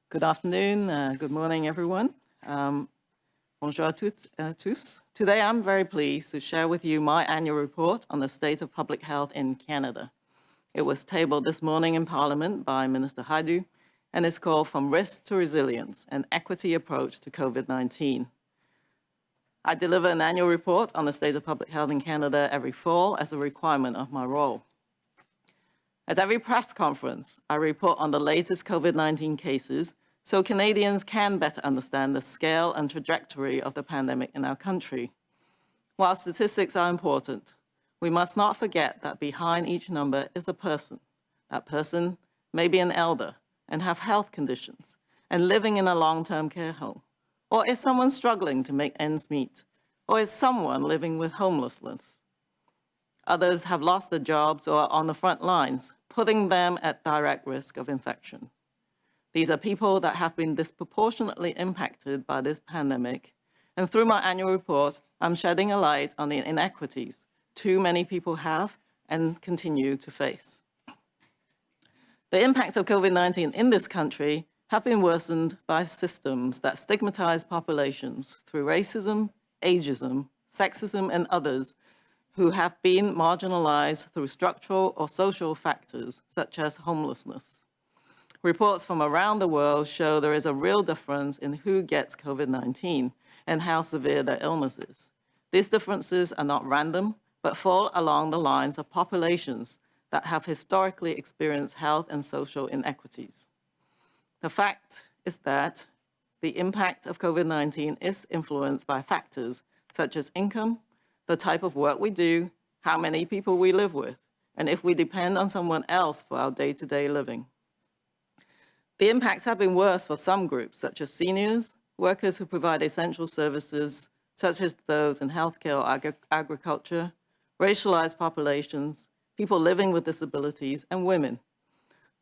Good afternoon, good morning, everyone. Bonjour à tous. Today, I'm very pleased to share with you my annual report on the state of public health in Canada. It was tabled this morning in Parliament by Minister Hajdu and is called From Risk to Resilience, an Equity Approach to COVID-19. I deliver an annual report on the state of public health in Canada every fall as a requirement of my role. At every press conference, I report on the latest COVID-19 cases so Canadians can better understand the scale and trajectory of the pandemic in our country. While statistics are important, we must not forget that behind each number is a person. That person may be an elder and have health conditions and living in a long-term care home, or is someone struggling to make ends meet, or is someone living with homelessness. Others have lost their jobs or are on the front lines, putting them at direct risk of infection. These are people that have been disproportionately impacted by this pandemic, and through my annual report, I'm shedding a light on the inequities too many people have and continue to face. The impacts of COVID-19 in this country have been worsened by systems that stigmatize populations through racism, ageism, sexism, and others who have been marginalized through structural or social factors such as homelessness. Reports from around the world show there is a real difference in who gets COVID-19 and how severe their illness is. These differences are not random, but fall along the lines of populations that have historically experienced health and social inequities. The fact is that the impact of COVID-19 is influenced by factors such as income, the type of work we do, how many people we live with, and if we depend on someone else for our day-to-day living. The impacts have been worse for some groups, such as seniors, workers who provide essential services, such as those in healthcare or agriculture, racialized populations, people living with disabilities, and women.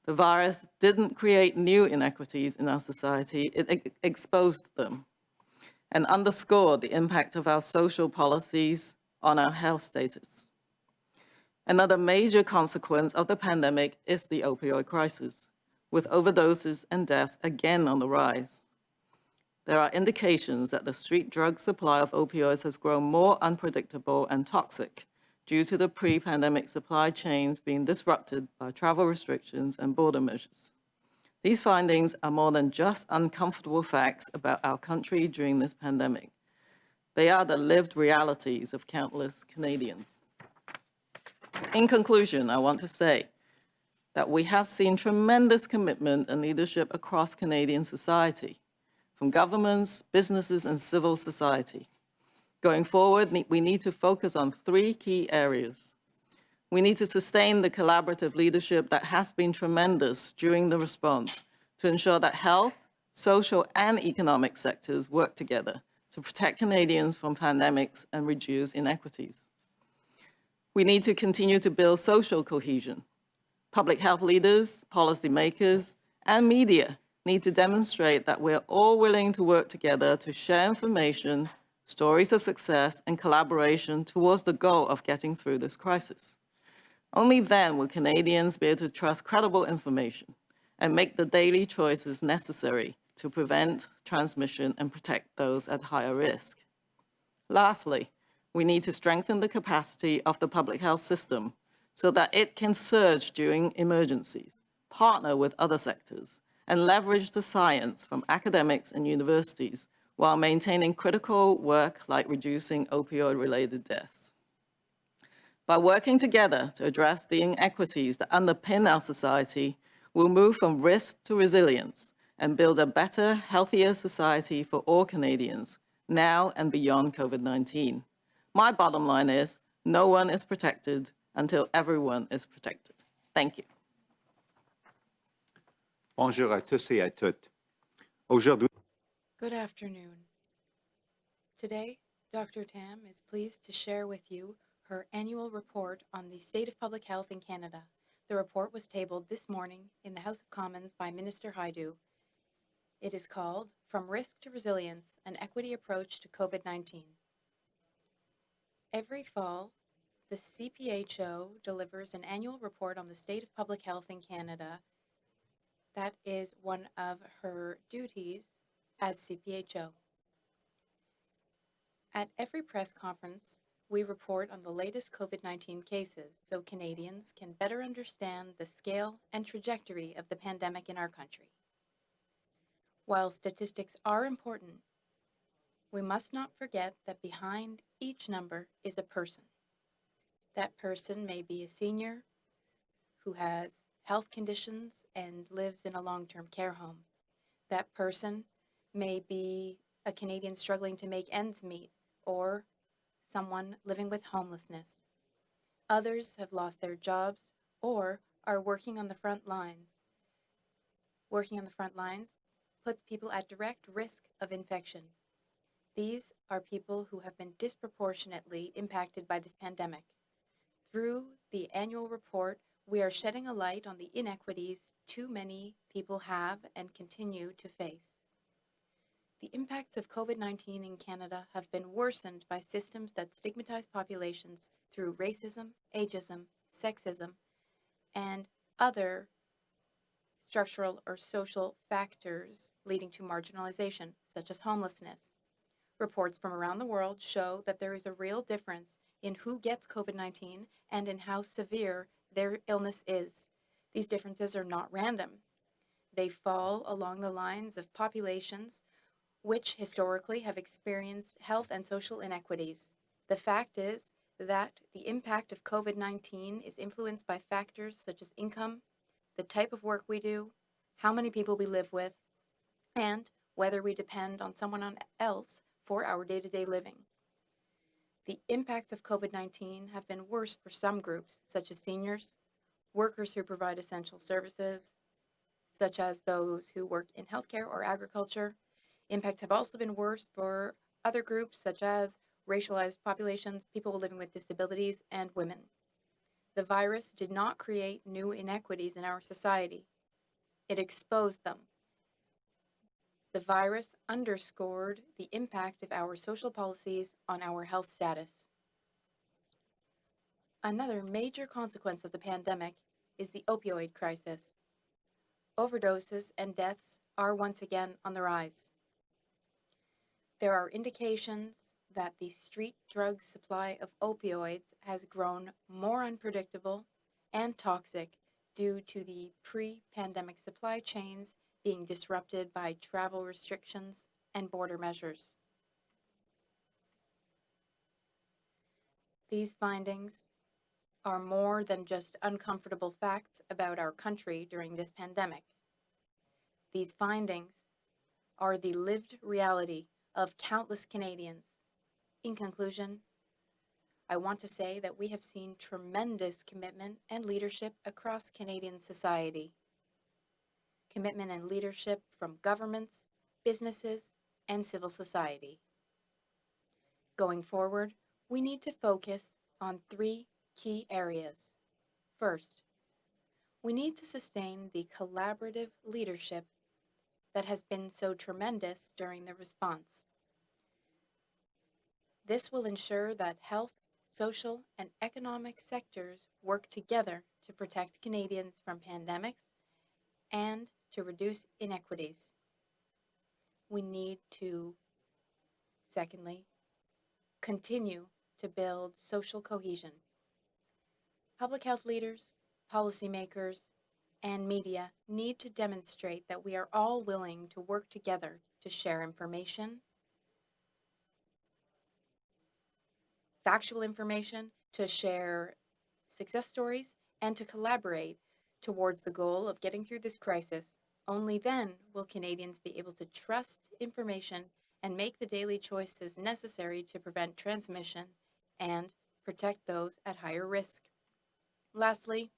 The virus didn't create new inequities in our society, it exposed them and underscored the impact of our social policies on our health status. Another major consequence of the pandemic is the opioid crisis, with overdoses and deaths again on the rise. There are indications that the street drug supply of opioids has grown more unpredictable and toxic due to the pre-pandemic supply chains being disrupted by travel restrictions and border measures. These findings are more than just uncomfortable facts about our country during this pandemic. They are the lived realities of countless Canadians. In conclusion, I want to say that we have seen tremendous commitment and leadership across Canadian society, from governments, businesses, and civil society. Going forward, we need to focus on three key areas. We need to sustain the collaborative leadership that has been tremendous during the response to ensure that health, social, and economic sectors work together to protect Canadians from pandemics and reduce inequities. We need to continue to build social cohesion. Public health leaders, policymakers, and media need to demonstrate that we're all willing to work together to share information, stories of success, and collaboration towards the goal of getting through this crisis. Only then will Canadians be able to trust credible information and make the daily choices necessary to prevent transmission and protect those at higher risk. Lastly, we need to strengthen the capacity of the public health system so that it can surge during emergencies, partner with other sectors, and leverage the science from academics and universities while maintaining critical work like reducing opioid-related deaths. By working together to address the inequities that underpin our society, we'll move from risk to resilience and build a better, healthier society for all Canadians, now and beyond COVID-19. My bottom line is, no one is protected until everyone is protected. Thank you. Bonjour à tous et à toutes. Aujourd'hui, Good afternoon. Today, Dr. Tam is pleased to share with you her annual report on the state of public health in Canada. The report was tabled this morning in the House of Commons by Minister Hajdu. It is called From Risk to Resilience, an Equity Approach to COVID-19. Every fall, the CPHO delivers an annual report on the state of public health in Canada That is one of her duties as CPHO. At every press conference, we report on the latest COVID-19 cases so Canadians can better understand the scale and trajectory of the pandemic in our country. While statistics are important, we must not forget that behind each number is a person. That person may be a senior who has health conditions and lives in a long-term care home. That person may be a Canadian struggling to make ends meet or someone living with homelessness. Others have lost their jobs or are working on the front lines. Working on the front lines puts people at direct risk of infection. These are people who have been disproportionately impacted by this pandemic. Through the annual report, we are shedding a light on the inequities too many people have and continue to face. The impacts of COVID-19 in Canada have been worsened by systems that stigmatize populations through racism, ageism, sexism, and other structural or social factors leading to marginalization, such as homelessness. Reports from around the world show that there is a real difference in who gets COVID-19 and in how severe their illness is. These differences are not random. They fall along the lines of populations which historically have experienced health and social inequities. The fact is that the impact of COVID-19 is influenced by factors such as income, the type of work we do, how many people we live with, and whether we depend on someone else for our day-to-day living. The impacts of COVID-19 have been worse for some groups, such as seniors, workers who provide essential services, such as those who work in healthcare or agriculture. Impacts have also been worse for other groups, such as racialized populations, people living with disabilities, and women. The virus did not create new inequities in our society. It exposed them. The virus underscored the impact of our social policies on our health status. Another major consequence of the pandemic is the opioid crisis. Overdoses and deaths are once again on the rise. There are indications that the street drug supply of opioids has grown more unpredictable and toxic due to the pre-pandemic supply chains being disrupted by travel restrictions and border measures. These findings are more than just uncomfortable facts about our country during this pandemic. These findings are the lived reality of countless Canadians. In conclusion, I want to say that we have seen tremendous commitment and leadership across Canadian society. Commitment and leadership from governments, businesses, and civil society. Going forward, we need to focus on 3 key areas. First, we need to sustain the collaborative leadership that has been so tremendous during the response. This will ensure that health, social, and economic sectors work together to protect Canadians from pandemics and to reduce inequities. We need to, secondly, continue to build social cohesion. Public health leaders, policymakers, and media need to demonstrate that we are all willing to work together to share information, factual information, to share success stories, and to collaborate towards the goal of getting through this crisis. Only then will Canadians be able to trust information and make the daily choices necessary to prevent transmission and protect those at higher risk. Lastly,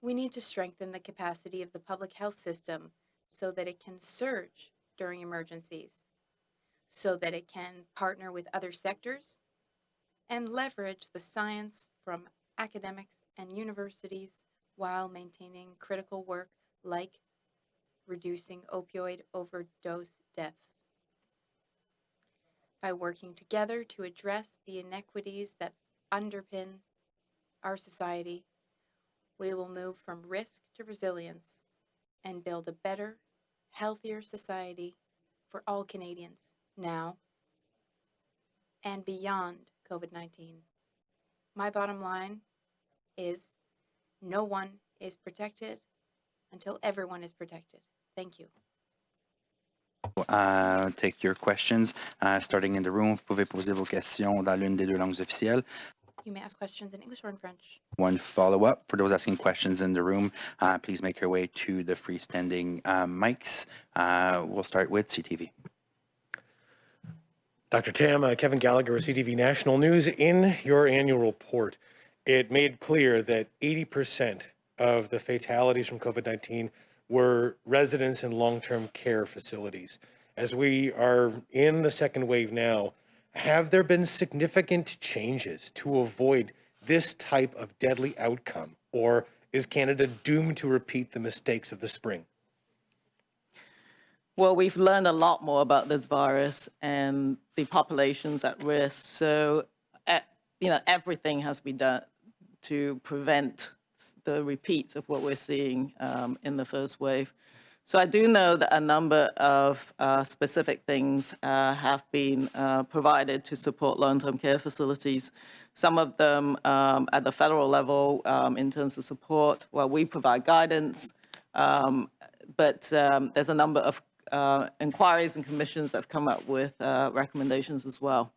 we need to strengthen the capacity of the public health system so that it can surge during emergencies, so that it can partner with other sectors and leverage the science from academics and universities while maintaining critical work like reducing opioid overdose deaths. By working together to address the inequities that underpin our society, we will move from risk to resilience and build a better, healthier society for all Canadians now and beyond COVID-19. My bottom line is no one is protected until everyone is protected. Thank you. Take your questions, starting in the room. Vous pouvez poser vos questions dans l'une des deux langues officielles. You may ask questions in English or in French. One follow-up. For those asking questions in the room, please make your way to the freestanding mics. We'll start with CTV. Dr. Tam, Kevin Gallagher, CTV National News. In your annual report, it made clear that 80% of the fatalities from COVID-19 were residents in long-term care facilities. As we are in the second wave now, have there been significant changes to avoid this type of deadly outcome, or is Canada doomed to repeat the mistakes of the spring? Well, we've learned a lot more about this virus and the populations at risk. So, everything has to be done to prevent the repeat of what we're seeing in the first wave. So I do know that a number of specific things have been provided to support long-term care facilities. Some of them at the federal level in terms of support, well, we provide guidance, but there's a number of inquiries and commissions that have come up with recommendations as well.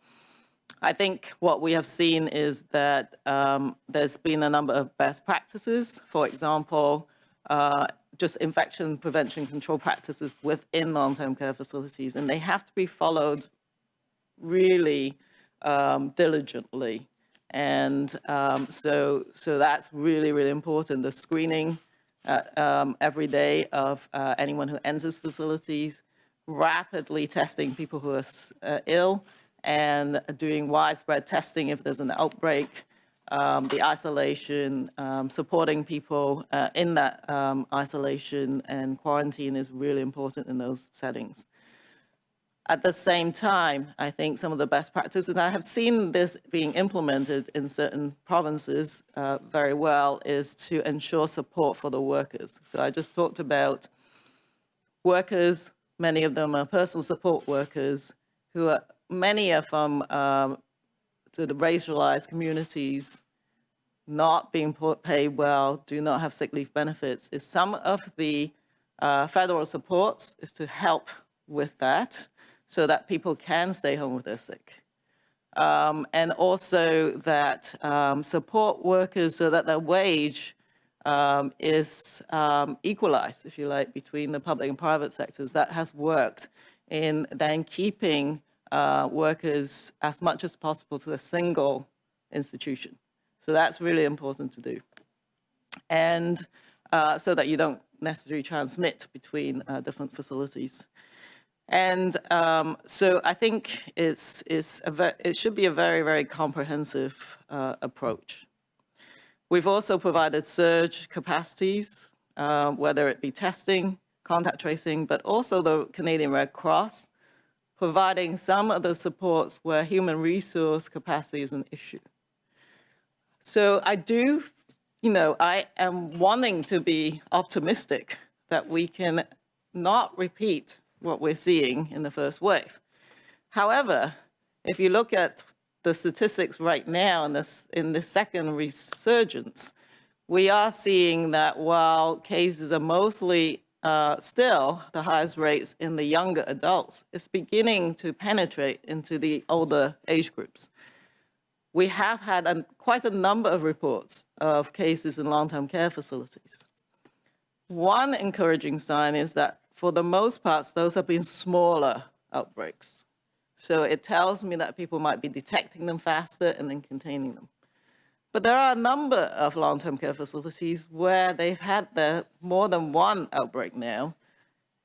I think what we have seen is that there's been a number of best practices. For example, just infection prevention control practices within long-term care facilities, and they have to be followed really diligently. And so that's really, really important. The screening every day of anyone who enters facilities, rapidly testing people who are ill, and doing widespread testing if there's an outbreak, the isolation, supporting people in that isolation and quarantine is really important in those settings. At the same time, I think some of the best practices, I have seen this being implemented in certain provinces very well, is to ensure support for the workers. So I just talked about workers, many of them are personal support workers, who are, many of them to the racialized communities, not being paid well, do not have sick leave benefits, is some of the federal supports is to help with that so that people can stay home with their sick. And also that support workers so that their wage is equalized, if you like, between the public and private sectors. That has worked in then keeping workers as much as possible to a single institution. So that's really important to do. And so that you don't necessarily transmit between different facilities. And so I think it should be a very, very comprehensive approach. We've also provided surge capacities, whether it be testing, contact tracing, but also the Canadian Red Cross, providing some of the supports where human resource capacity is an issue. So I do, I am wanting to be optimistic that we can not repeat what we're seeing in the first wave. However, if you look at the statistics right now in this second resurgence, we are seeing that while cases are mostly still the highest rates in the younger adults, it's beginning to penetrate into the older age groups. We have had quite a number of reports of cases in long-term care facilities. One encouraging sign is that for the most part, those have been smaller outbreaks. So it tells me that people might be detecting them faster and then containing them. But there are a number of long-term care facilities where they've had more than one outbreak now.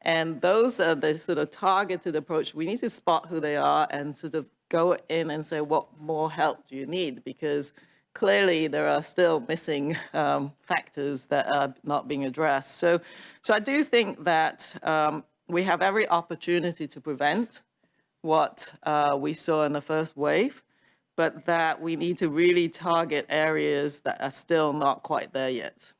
And those are the sort of targeted approach. We need to spot who they are and sort of go in and say, what more help do you need? Because clearly there are still missing factors that are not being addressed. So I do think that we have every opportunity to prevent what we saw in the first wave, but that we need to really target areas that are still not quite there yet.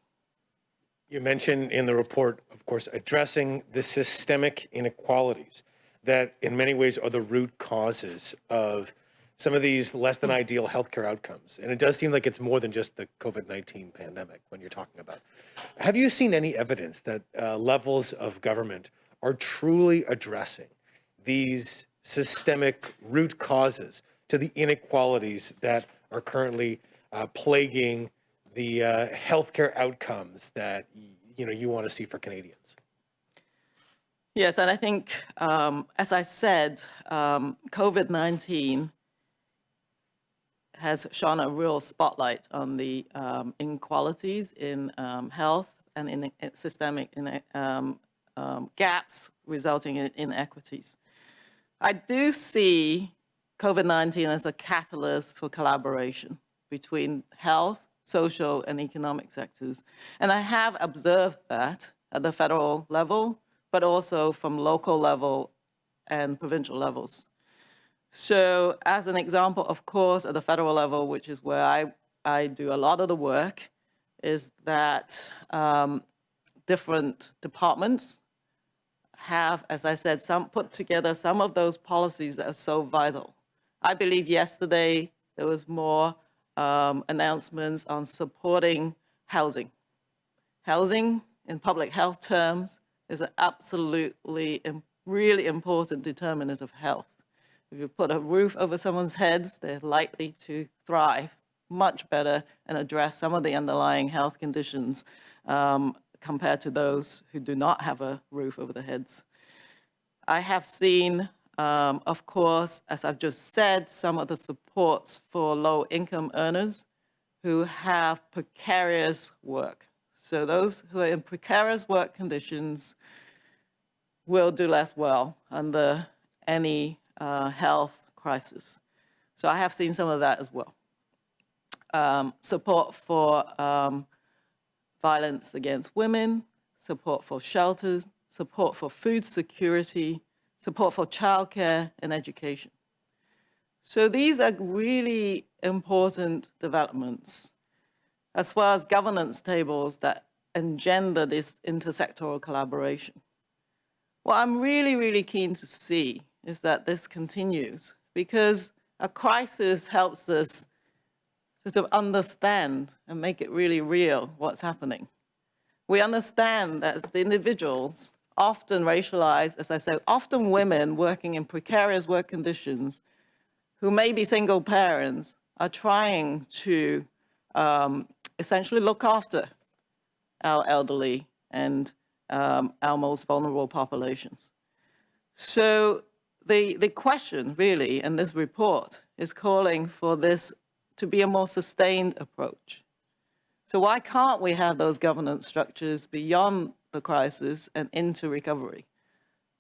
You mentioned in the report, of course, addressing the systemic inequalities that in many ways are the root causes of some of these less than ideal healthcare outcomes. And it does seem like it's more than just the COVID-19 pandemic when you're talking about. Have you seen any evidence that levels of government are truly addressing these systemic root causes to the inequalities that are currently plaguing the healthcare outcomes that you want to see for Canadians? Yes, and I think, as I said, COVID-19 has shone a real spotlight on the inequalities in health and in systemic gaps resulting in inequities. I do see COVID-19 as a catalyst for collaboration between health, social, and economic sectors. And I have observed that at the federal level, but also from local level and provincial levels. So as an example, of course, at the federal level, which is where I do a lot of the work, is that different departments have, as I said, put together some of those policies that are so vital. I believe yesterday there was more announcements on supporting housing. Housing, in public health terms, is an absolutely really important determinant of health. If you put a roof over someone's heads, they're likely to thrive much better and address some of the underlying health conditions compared to those who do not have a roof over their heads. I have seen, of course, as I've just said, some of the supports for low-income earners who have precarious work. So those who are in precarious work conditions will do less well under any health crisis. So I have seen some of that as well. Support for violence against women, support for shelters, support for food security, support for childcare and education. So these are really important developments, as well as governance tables that engender this intersectoral collaboration. What I'm really, really keen to see is that this continues, because a crisis helps us sort of understand and make it really real what's happening. We understand that as the individuals, often racialized, as I said, often women working in precarious work conditions, who may be single parents, are trying to essentially look after our elderly and our most vulnerable populations. So the question really in this report is calling for this to be a more sustained approach. So why can't we have those governance structures beyond the crisis and into recovery?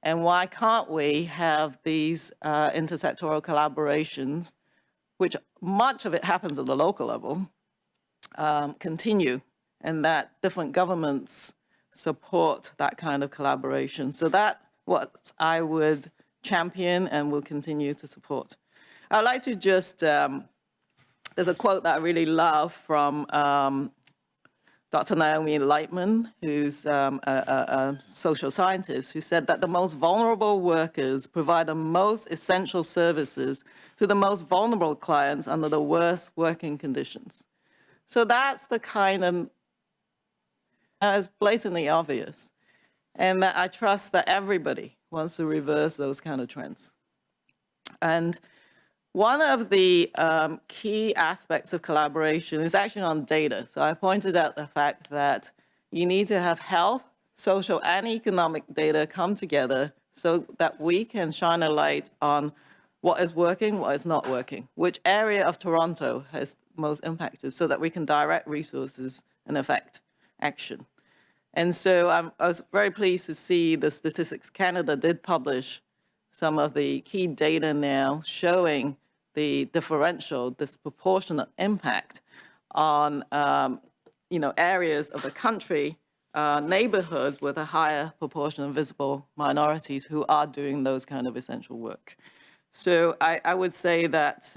And why can't we have these intersectoral collaborations, which much of it happens at the local level, continue, and that different governments support that kind of collaboration? So that's what I would champion and will continue to support. I'd like to just, there's a quote that I really love from Dr. Naomi Lightman, who's a social scientist, who said that the most vulnerable workers provide the most essential services to the most vulnerable clients under the worst working conditions. So that's the kind of, it's blatantly obvious. And that I trust that everybody wants to reverse those kind of trends. And one of the key aspects of collaboration is actually on data. So I pointed out the fact that you need to have health, social, and economic data come together so that we can shine a light on what is working, what is not working, which area of Toronto has most impacted, so that we can direct resources and affect action. And so I was very pleased to see the Statistics Canada did publish some of the key data now showing the differential, disproportionate impact on areas of the country, neighborhoods with a higher proportion of visible minorities who are doing those kind of essential work. So I would say that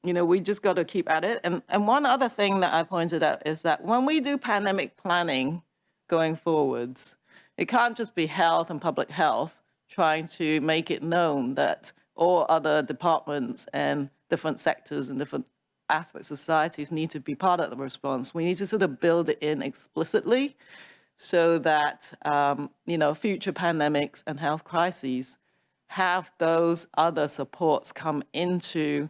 we just got to keep at it. And one other thing that I pointed out is that when we do pandemic planning, going forwards. It can't just be health and public health trying to make it known that all other departments and different sectors and different aspects of societies need to be part of the response. We need to sort of build it in explicitly so that, future pandemics and health crises have those other supports come into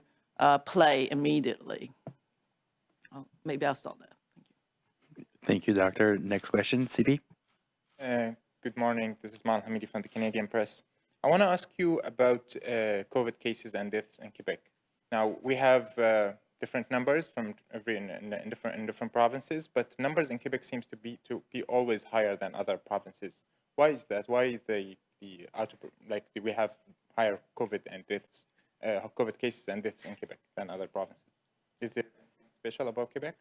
play immediately. Maybe I'll stop there. Thank you, Doctor. Next question, CB. Good morning. This is Mal Hamidi from the Canadian Press. I want to ask you about COVID cases and deaths in Quebec. Now, we have different numbers from in different provinces, but numbers in Quebec seems to be always higher than other provinces. Why is that? Why do we have higher COVID and deaths, COVID cases and deaths in Quebec than other provinces? Is there anything special about Quebec?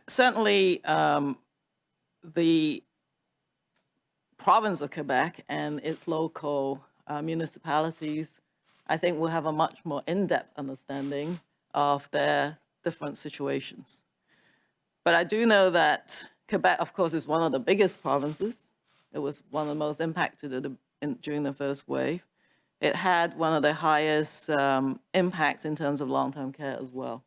Certainly the province of Quebec and its local municipalities, I think, will have a much more in-depth understanding of their different situations. But I do know that Quebec, of course, is one of the biggest provinces. It was one of the most impacted during the first wave. It had one of the highest impacts in terms of long-term care as well.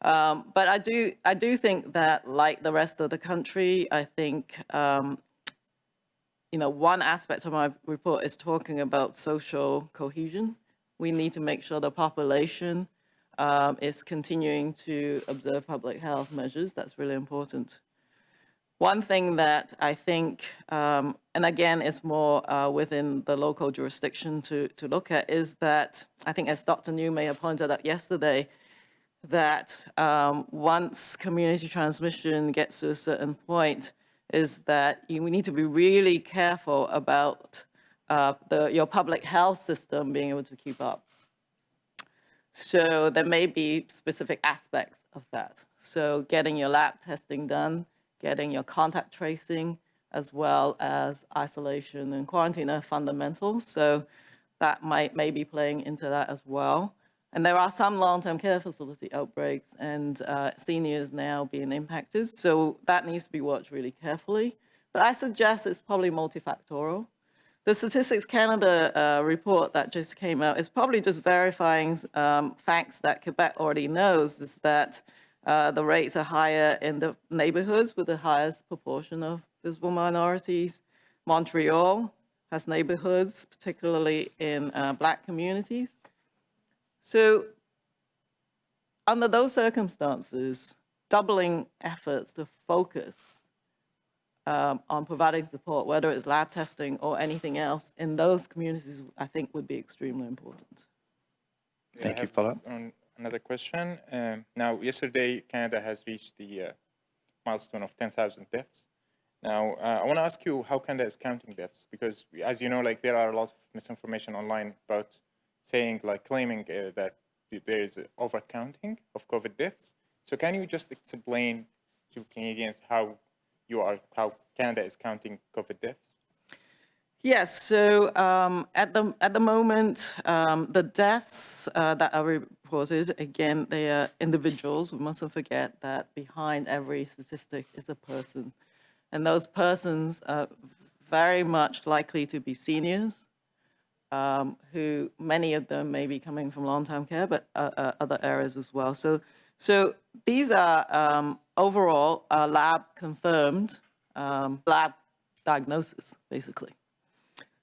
But I do think that, like the rest of the country, I think one aspect of my report is talking about social cohesion. We need to make sure the population is continuing to observe public health measures. That's really important. One thing that I think, and again, it's more within the local jurisdiction to look at, is that I think, as Dr. New may have pointed out yesterday, that once community transmission gets to a certain point, is that we need to be really careful about your public health system being able to keep up. So there may be specific aspects of that. So getting your lab testing done, getting your contact tracing, as well as isolation and quarantine are fundamental. So that may be playing into that as well. And there are some long-term care facility outbreaks and seniors now being impacted. So that needs to be watched really carefully. But I suggest it's probably multifactorial. The Statistics Canada report that just came out is probably just verifying facts that Quebec already knows, is that the rates are higher in the neighborhoods with the highest proportion of visible minorities. Montreal has neighborhoods, particularly in Black communities. So under those circumstances, doubling efforts to focus on providing support, whether it's lab testing or anything else, in those communities, I think would be extremely important. Thank you. Follow-up? Another question. Now, yesterday, Canada has reached the milestone of 10,000 deaths. Now, I want to ask you how Canada is counting deaths, because as you know, there are a lot of misinformation online about claiming that there is overcounting of COVID deaths. So can you just explain to Canadians how Canada is counting COVID deaths? Yes. So at the moment, the deaths that are reported, again, they are individuals. We mustn't forget that behind every statistic is a person, and those persons are very much likely to be seniors. Who many of them may be coming from long-term care, but other areas as well. So these are overall lab-confirmed lab diagnosis, basically.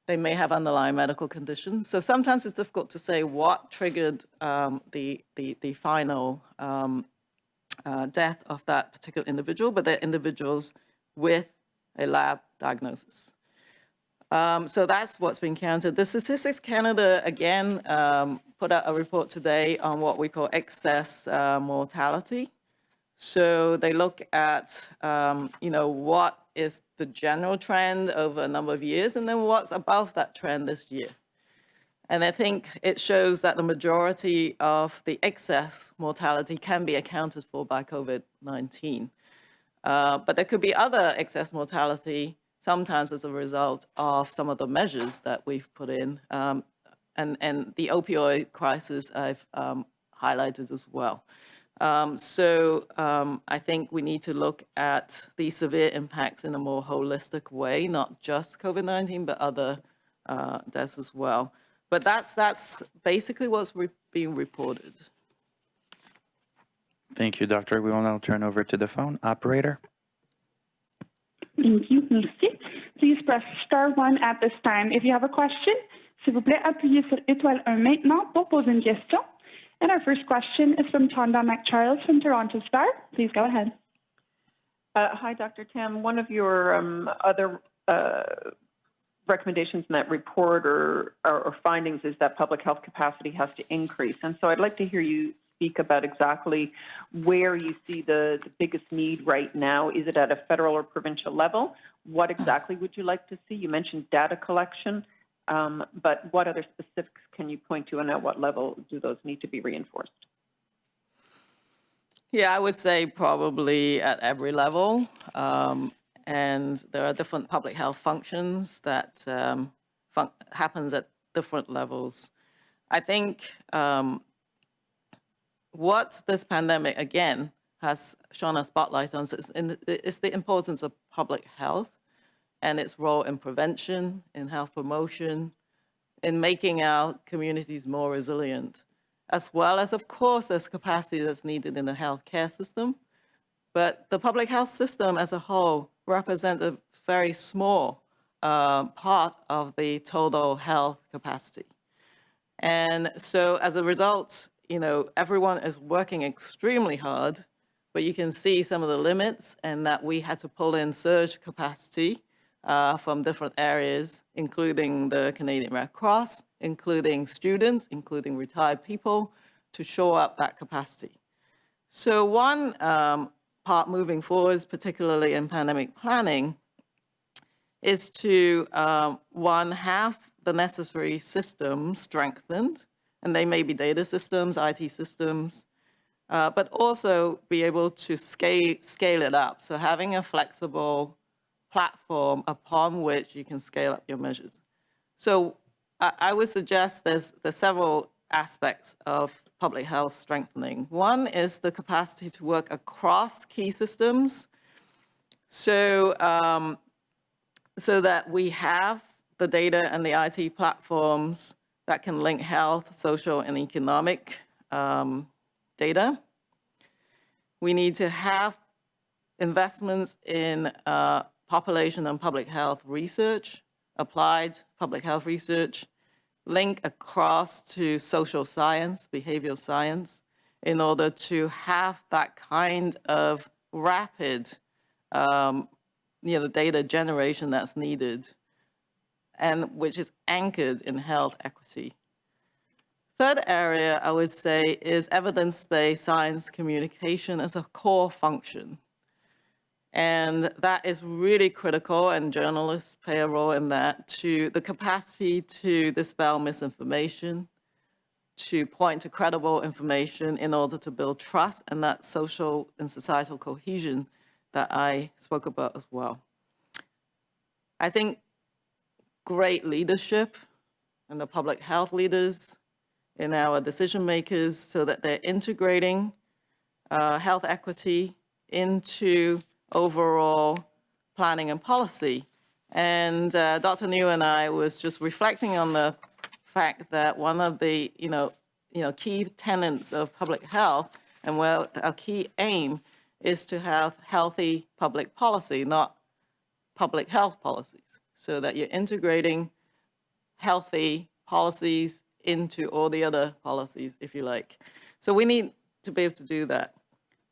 They may have underlying medical conditions. So sometimes it's difficult to say what triggered the final death of that particular individual, but they're individuals with a lab diagnosis. So that's what's been counted. The Statistics Canada, again, put out a report today on what we call excess mortality. So they look at, what is the general trend over a number of years, and then what's above that trend this year. And I think it shows that the majority of the excess mortality can be accounted for by COVID-19. But there could be other excess mortality sometimes as a result of some of the measures that we've put in, and the opioid crisis I've highlighted as well. I think we need to look at the severe impacts in a more holistic way, not just COVID-19, but other deaths as well. But that's basically what's being reported. Thank you, Doctor. We will now turn over to the phone. Operator? Thank you. Merci. Please press star 1 at this time. If you have a question, s'il vous plaît, appuyez sur étoile 1 maintenant pour poser une question. And our first question is from Tonda McCharles from Toronto Star. Please go ahead. Hi, Dr. Tam. One of your other recommendations in that report or findings is that public health capacity has to increase. And so I'd like to hear you speak about exactly where you see the biggest need right now. Is it at a federal or provincial level? What exactly would you like to see? You mentioned data collection, but what other specifics can you point to, and at what level do those need to be reinforced? Yeah, I would say probably at every level. And there are different public health functions that happens at different levels. I think what this pandemic, again, has shone a spotlight on is the importance of public health and its role in prevention, in health promotion, in making our communities more resilient, as well as, of course, there's capacity that's needed in the healthcare system. But the public health system as a whole represents a very small part of the total health capacity. And so as a result, everyone is working extremely hard, but you can see some of the limits and that we had to pull in surge capacity from different areas, including the Canadian Red Cross, including students, including retired people, to shore up that capacity. So one part moving forward, particularly in pandemic planning, is to, one, have the necessary systems strengthened, and they may be data systems, IT systems, but also be able to scale it up. So having a flexible platform upon which you can scale up your measures. So I would suggest there's several aspects of public health strengthening. One is the capacity to work across key systems, so that we have the data and the IT platforms that can link health, social, and economic data. We need to have investments in population and public health research, applied public health research, link across to social science, behavioral science, in order to have that kind of rapid data generation that's needed, and which is anchored in health equity. Third area, I would say, is evidence-based science communication as a core function. And that is really critical, and journalists play a role in that, to the capacity to dispel misinformation, to point to credible information in order to build trust and that social and societal cohesion that I spoke about as well. I think great leadership and the public health leaders in our decision makers, so that they're integrating health equity into overall planning and policy. And Dr. New and I was just reflecting on the fact that one of the key tenets of public health, and where our key aim is to have healthy public policy, not public health policies, so that you're integrating healthy policies into all the other policies, if you like. So we need to be able to do that.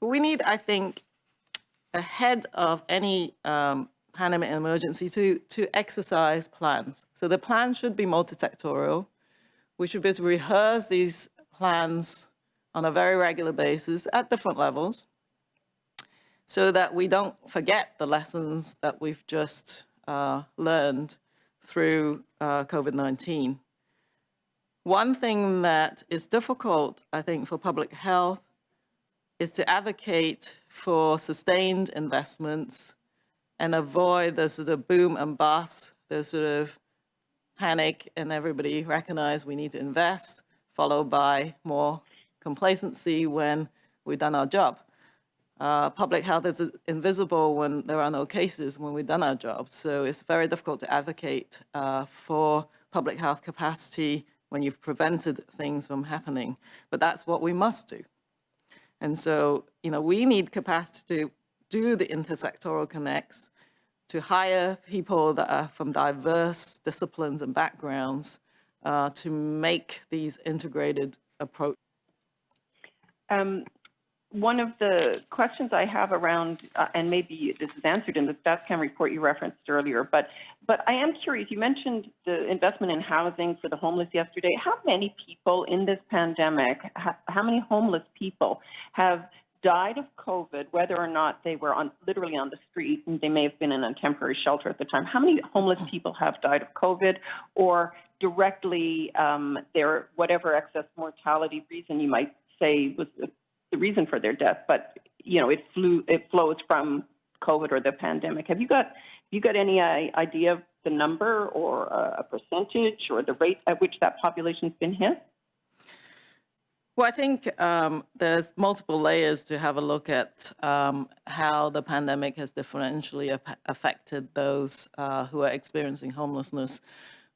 But we need, I think, ahead of any pandemic emergency, to exercise plans. So the plan should be multi-sectorial. We should be able to rehearse these plans on a very regular basis at different levels, so that we don't forget the lessons that we've just learned through COVID-19. One thing that is difficult, I think, for public health is to advocate for sustained investments and avoid the sort of boom and bust, the sort of panic and everybody recognize we need to invest, followed by more complacency when we've done our job. Public health is invisible when there are no cases, when we've done our job. So it's very difficult to advocate for public health capacity when you've prevented things from happening. But that's what we must do. And so, we need capacity to do the intersectoral connects, to hire people that are from diverse disciplines and backgrounds to make these integrated approaches. One of the questions I have around, and maybe this is answered in the StatsCan report you referenced earlier, but I am curious. You mentioned the investment in housing for the homeless yesterday. How many people in this pandemic, how many homeless people have died of COVID, whether or not they were literally on the street, and they may have been in a temporary shelter at the time? How many homeless people have died of COVID, or directly their whatever excess mortality reason you might say was the reason for their death, but it flows from COVID or the pandemic. Have you got any idea of the number or a percentage or the rate at which that population's been hit? Well, I think there's multiple layers to have a look at how the pandemic has differentially affected those who are experiencing homelessness.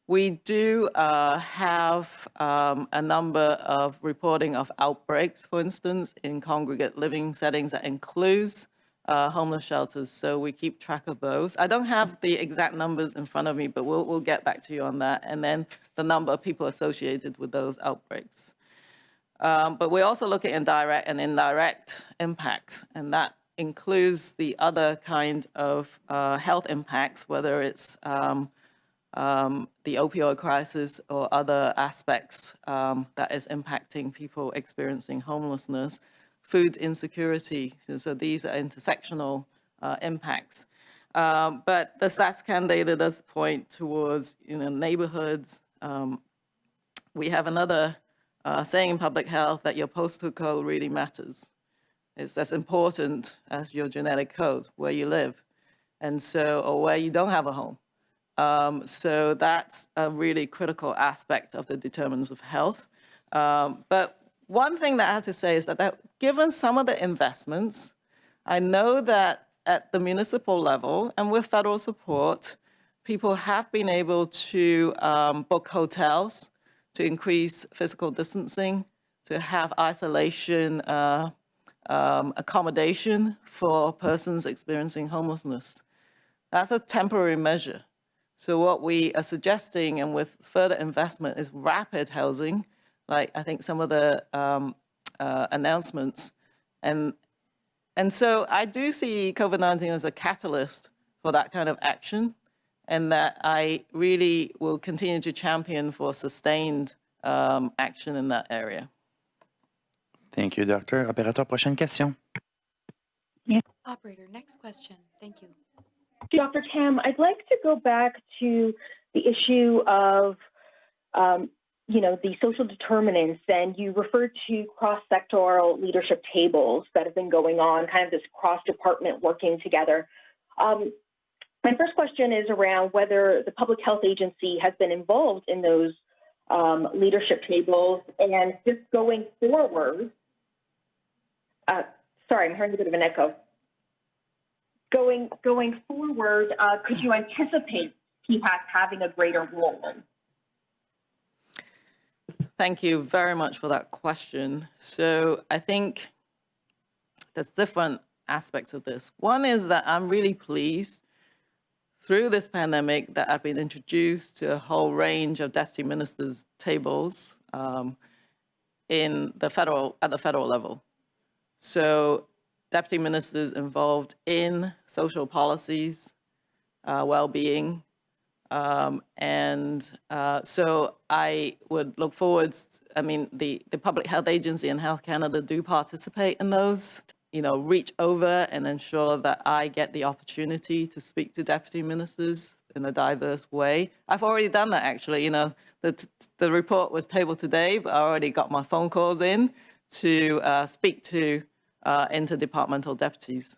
We do have a number of reporting of outbreaks, for instance, in congregate living settings that includes homeless shelters. So we keep track of those. I don't have the exact numbers in front of me, but we'll get back to you on that. And then the number of people associated with those outbreaks. But we also look at direct and indirect impacts, and that includes the other kind of health impacts, whether it's the opioid crisis or other aspects that is impacting people experiencing homelessness, food insecurity. So these are intersectional impacts. But the StatsCan data does point towards neighborhoods. We have another saying in public health that your postal code really matters. It's as important as your genetic code, where you live, and so, or where you don't have a home. So that's a really critical aspect of the determinants of health. But one thing that I have to say is that given some of the investments, I know that at the municipal level and with federal support, people have been able to book hotels, to increase physical distancing, to have isolation accommodation for persons experiencing homelessness. That's a temporary measure. So what we are suggesting, and with further investment, is rapid housing, like I think some of the announcements. And so I do see COVID-19 as a catalyst for that kind of action, and that I really will continue to champion for sustained action in that area. Thank you, Doctor. Opérateur, prochaine question. Operator, next question. Thank you. Dr. Tam, I'd like to go back to the issue of, the social determinants, and you referred to cross-sectoral leadership tables that have been going on, kind of this cross-department working together. My first question is around whether the Public Health Agency has been involved in those leadership tables, and just going forward, sorry, I'm hearing a bit of an echo. Going forward, could you anticipate PHAC having a greater role? Thank you very much for that question. So I think there's different aspects of this. One is that I'm really pleased through this pandemic that I've been introduced to a whole range of deputy ministers' tables at the federal level. So deputy ministers involved in social policies, well-being, and so I would look forward. The Public Health Agency and Health Canada do participate in those. Reach over and ensure that I get the opportunity to speak to deputy ministers in a diverse way. I've already done that, actually. The report was tabled today, but I already got my phone calls in to speak to interdepartmental deputies.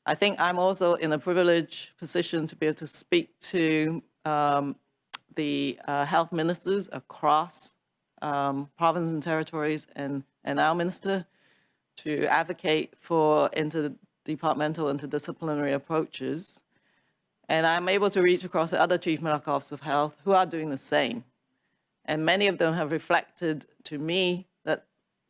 I think I'm also in a privileged position to be able to speak to the health ministers across provinces and territories and our minister to advocate for interdepartmental, interdisciplinary approaches. And I'm able to reach across to other chief medical officers of health who are doing the same. And many of them have reflected to me that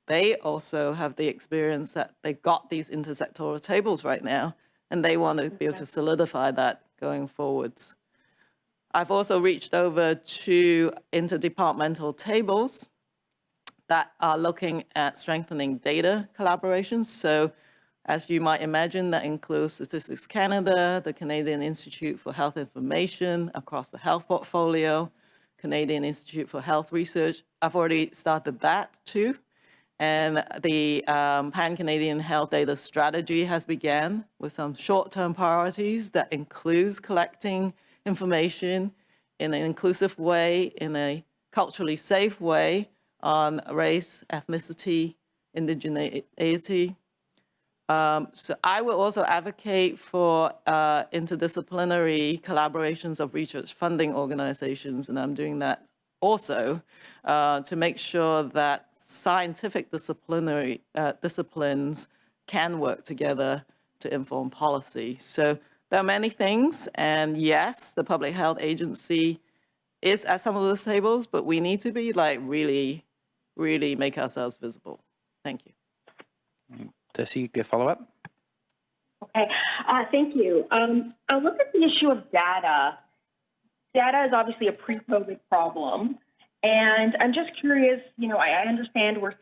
they also have the experience that they've got these intersectoral tables right now, and they want to be able to solidify that going forwards. I've also reached over to interdepartmental tables that are looking at strengthening data collaborations. So as you might imagine, that includes Statistics Canada, the Canadian Institute for Health Information across the health portfolio, Canadian Institute for Health Research. I've already started that too. And the Pan-Canadian Health Data Strategy has begun with some short-term priorities that includes collecting information in an inclusive way, in a culturally safe way on race, ethnicity, indigeneity. So I will also advocate for interdisciplinary collaborations of research funding organizations, and I'm doing that also to make sure that scientific disciplines can work together to inform policy. So there are many things, and yes, the Public Health Agency is at some of those tables, but we need to be like really make ourselves visible. Thank you. Tessie, good follow-up? Okay, thank you. I'll look at the issue of data. Data is obviously a pre-COVID problem. And I'm just curious, you know, I understand we're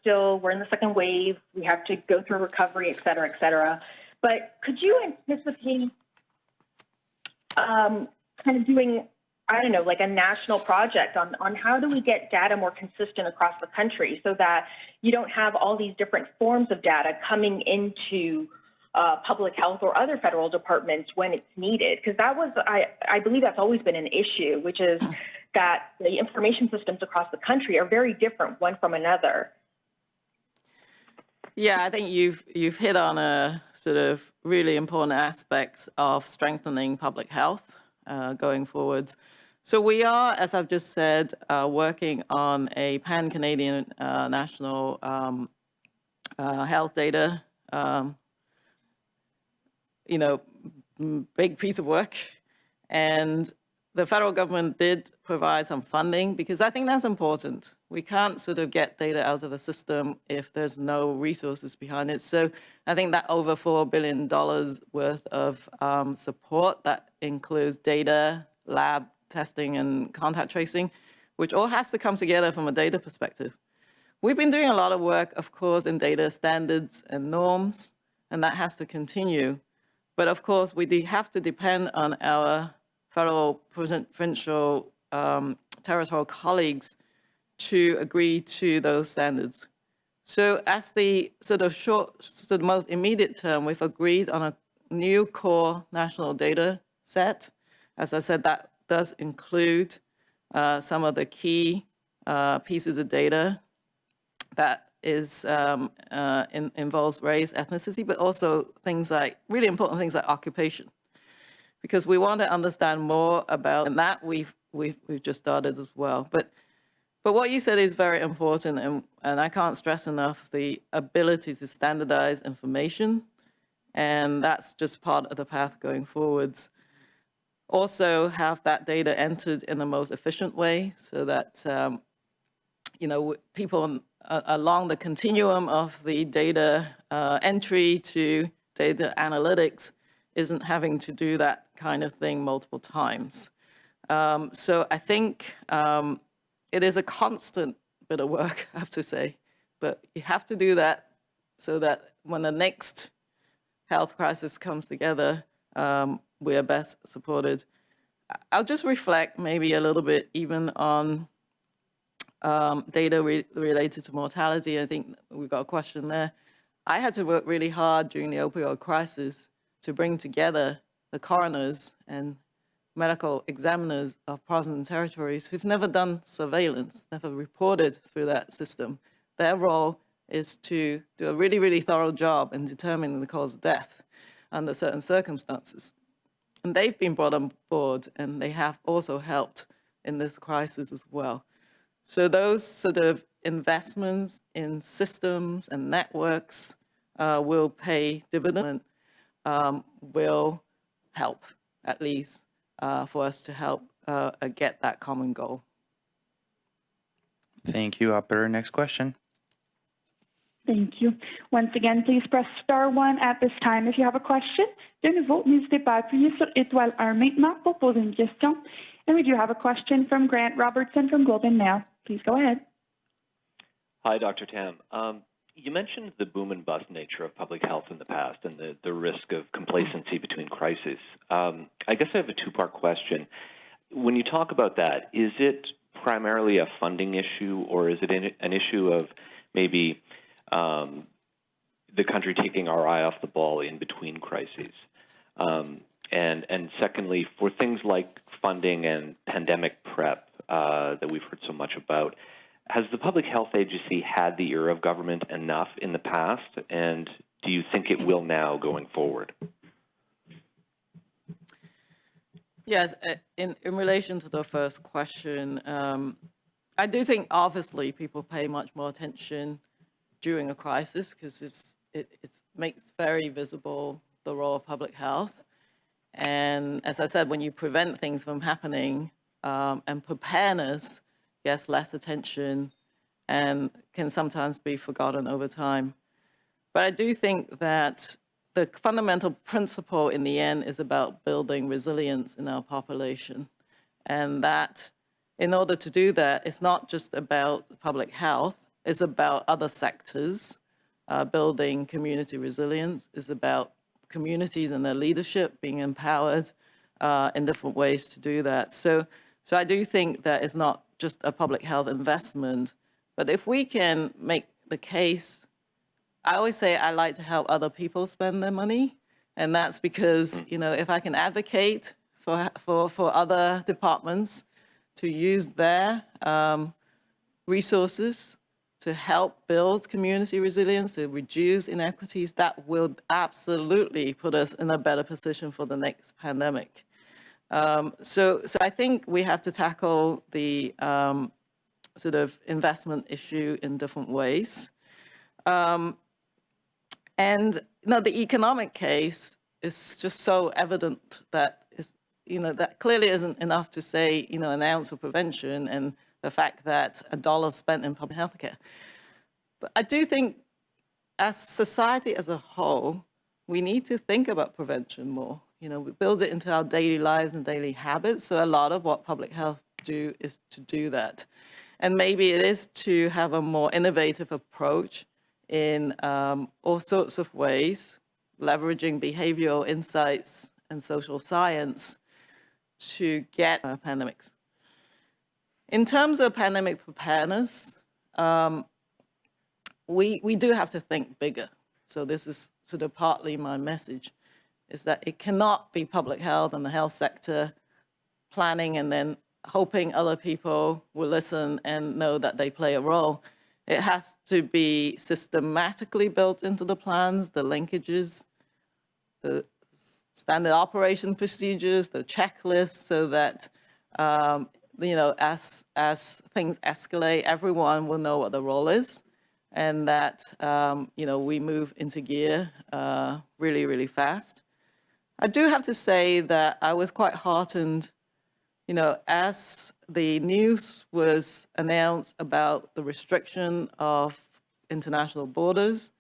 in the second wave. We have to go through recovery, et cetera, et cetera. But could you anticipate kind of doing, I don't know, like a national project on how do we get data more consistent across the country so that you don't have all these different forms of data coming into public health or other federal departments when it's needed? Because that was, I believe that's always been an issue, which is that the information systems across the country are very different one from another. Yeah, I think you've hit on a sort of really important aspects of strengthening public health going forwards. So we are, as I've just said, working on a Pan-Canadian National health data, big piece of work. And the federal government did provide some funding because I think that's important. We can't sort of get data out of a system if there's no resources behind it. So I think that over $4 billion worth of support that includes data, lab testing, and contact tracing, which all has to come together from a data perspective. We've been doing a lot of work, of course, in data standards and norms, and that has to continue. But of course, we have to depend on our federal, provincial, territorial colleagues to agree to those standards. So as the sort of most immediate term, we've agreed on a new core national data set. As I said, that does include some of the key pieces of data that is involves race, ethnicity, but also things like, really important things like occupation. Because we want to understand more about, and that we've just started as well. But what you said is very important, and I can't stress enough the ability to standardize information, and that's just part of the path going forwards. Also have that data entered in the most efficient way so that, people along the continuum of the data entry to data analytics isn't having to do that kind of thing multiple times. So I think it is a constant bit of work, I have to say, but you have to do that so that when the next health crisis comes together, we are best supported. I'll just reflect maybe a little bit even on data related to mortality. I think we've got a question there. I had to work really hard during the opioid crisis to bring together the coroners and medical examiners of provinces and territories who've never done surveillance, never reported through that system. Their role is to do a really, really thorough job in determining the cause of death under certain circumstances. And they've been brought on board, and they have also helped in this crisis as well. So those sort of investments in systems and networks will pay dividend, will help, at least, for us to help get that common goal. Thank you, Operator. Next question. Thank you. Once again, please press star 1 at this time if you have a question. De nouveau, n'hésitez pas à appuyer sur étoile 1 maintenant pour poser une question. And we do have a question from Grant Robertson from Globe and Mail. Please go ahead. Hi, Dr. Tam. You mentioned the boom and bust nature of public health in the past and the risk of complacency between crises. I guess I have a two-part question. When you talk about that, is it primarily a funding issue, or is it an issue of maybe the country taking our eye off the ball in between crises? And secondly, for things like funding and pandemic prep that we've heard so much about, has the Public Health Agency had the ear of government enough in the past, and do you think it will now going forward? Yes, in relation to the first question, I do think obviously people pay much more attention during a crisis because it makes very visible the role of public health. And as I said, when you prevent things from happening, and preparedness gets less attention and can sometimes be forgotten over time. But I do think that the fundamental principle in the end is about building resilience in our population. And that in order to do that, it's not just about public health, it's about other sectors. Building community resilience is about communities and their leadership being empowered in different ways to do that. So I do think that it's not just a public health investment, but if we can make the case, I always say I like to help other people spend their money, and that's because, you know, if I can advocate for other departments to use their resources to help build community resilience, to reduce inequities, that will absolutely put us in a better position for the next pandemic. So I think we have to tackle the sort of investment issue in different ways. And you know, the economic case is just so evident that that clearly isn't enough to say, an ounce of prevention and the fact that $1 spent in public health care. But I do think as society as a whole, we need to think about prevention more. We build it into our daily lives and daily habits. So a lot of what public health do is to do that. And maybe it is to have a more innovative approach in all sorts of ways, leveraging behavioral insights and social science to get pandemics. In terms of pandemic preparedness, we do have to think bigger. So this is sort of partly my message, is that it cannot be public health and the health sector planning and then hoping other people will listen and know that they play a role. It has to be systematically built into the plans, the linkages, the standard operation procedures, the checklists, so that, as things escalate, everyone will know what the role is, and that, we move into gear really, really fast. I do have to say that I was quite heartened, as the news was announced about the restriction of international borders,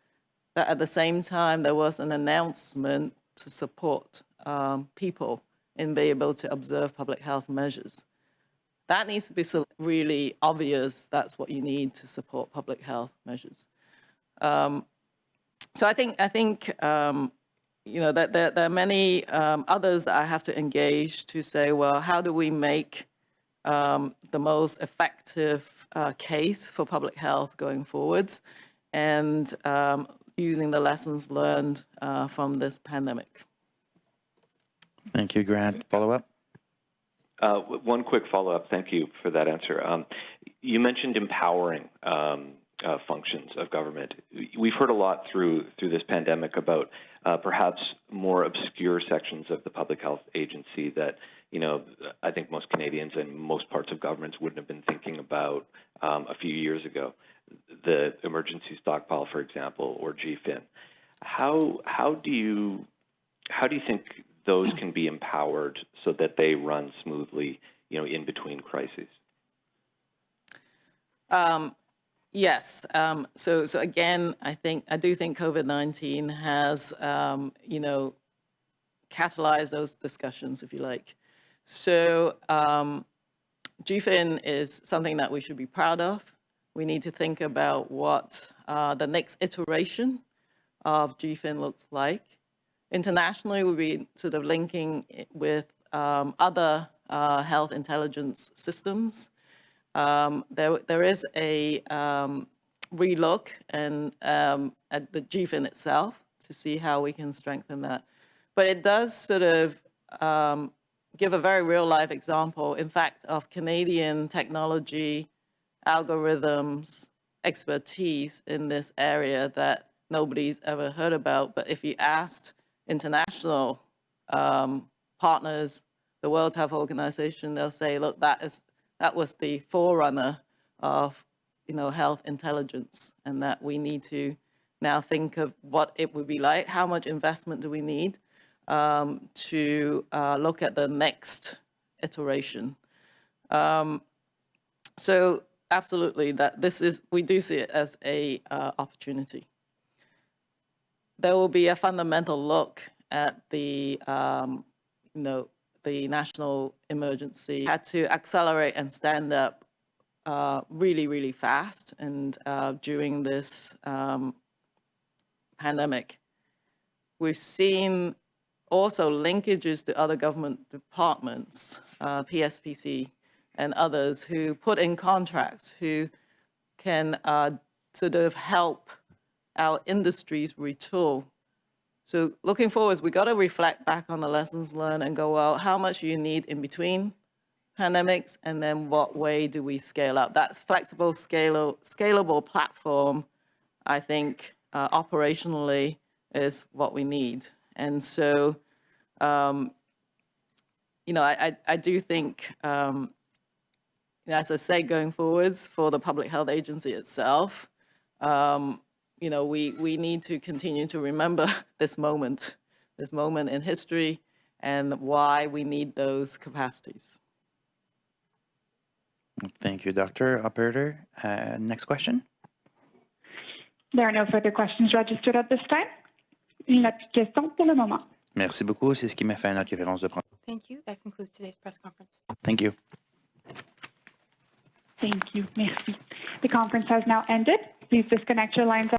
that at the same time there was an announcement to support people in being able to observe public health measures. That needs to be really obvious. That's what you need to support public health measures. So I think that there are many others that I have to engage to say, well, how do we make the most effective case for public health going forwards, and using the lessons learned from this pandemic. Thank you, Grant. Follow-up? One quick follow-up. Thank you for that answer. You mentioned empowering functions of government. We've heard a lot through this pandemic about perhaps more obscure sections of the Public Health Agency that, I think most Canadians and most parts of governments wouldn't have been thinking about a few years ago. The emergency stockpile, for example, or GFIN. How do you think those can be empowered so that they run smoothly, in between crises? Yes. So again, I do think COVID-19 has, catalyzed those discussions, if you like. So GFIN is something that we should be proud of. We need to think about what the next iteration of GFIN looks like. Internationally, we'll be sort of linking it with other health intelligence systems. There is a relook at the GFIN itself to see how we can strengthen that. But it does sort of give a very real-life example, in fact, of Canadian technology, algorithms, expertise in this area that nobody's ever heard about. But if you asked international partners, the World Health Organization, they'll say, look, that was the forerunner of health intelligence, and that we need to now think of what it would be like. How much investment do we need to look at the next iteration? So absolutely, we do see it as a opportunity. There will be a fundamental look at the the national emergency. Had to accelerate and stand up really, really fast, and during this pandemic. We've seen also linkages to other government departments, PSPC and others, who put in contracts, who can sort of help our industries retool. So looking forward, we got to reflect back on the lessons learned and go, well, how much do you need in between pandemics, and then what way do we scale up? That flexible, scalable platform, I think, operationally is what we need. And so, I do think, as I say, going forwards for the Public Health Agency itself, we need to continue to remember this moment in history and why we need those capacities. Thank you, Doctor. Operator, next question. There are no further questions registered at this time. Il n'y a plus de questions pour le moment. Merci beaucoup. C'est ce qui met fin à notre conférence de presse. Thank you. That concludes today's press conference. Thank you. Thank you. Merci. The conference has now ended. Please disconnect your lines.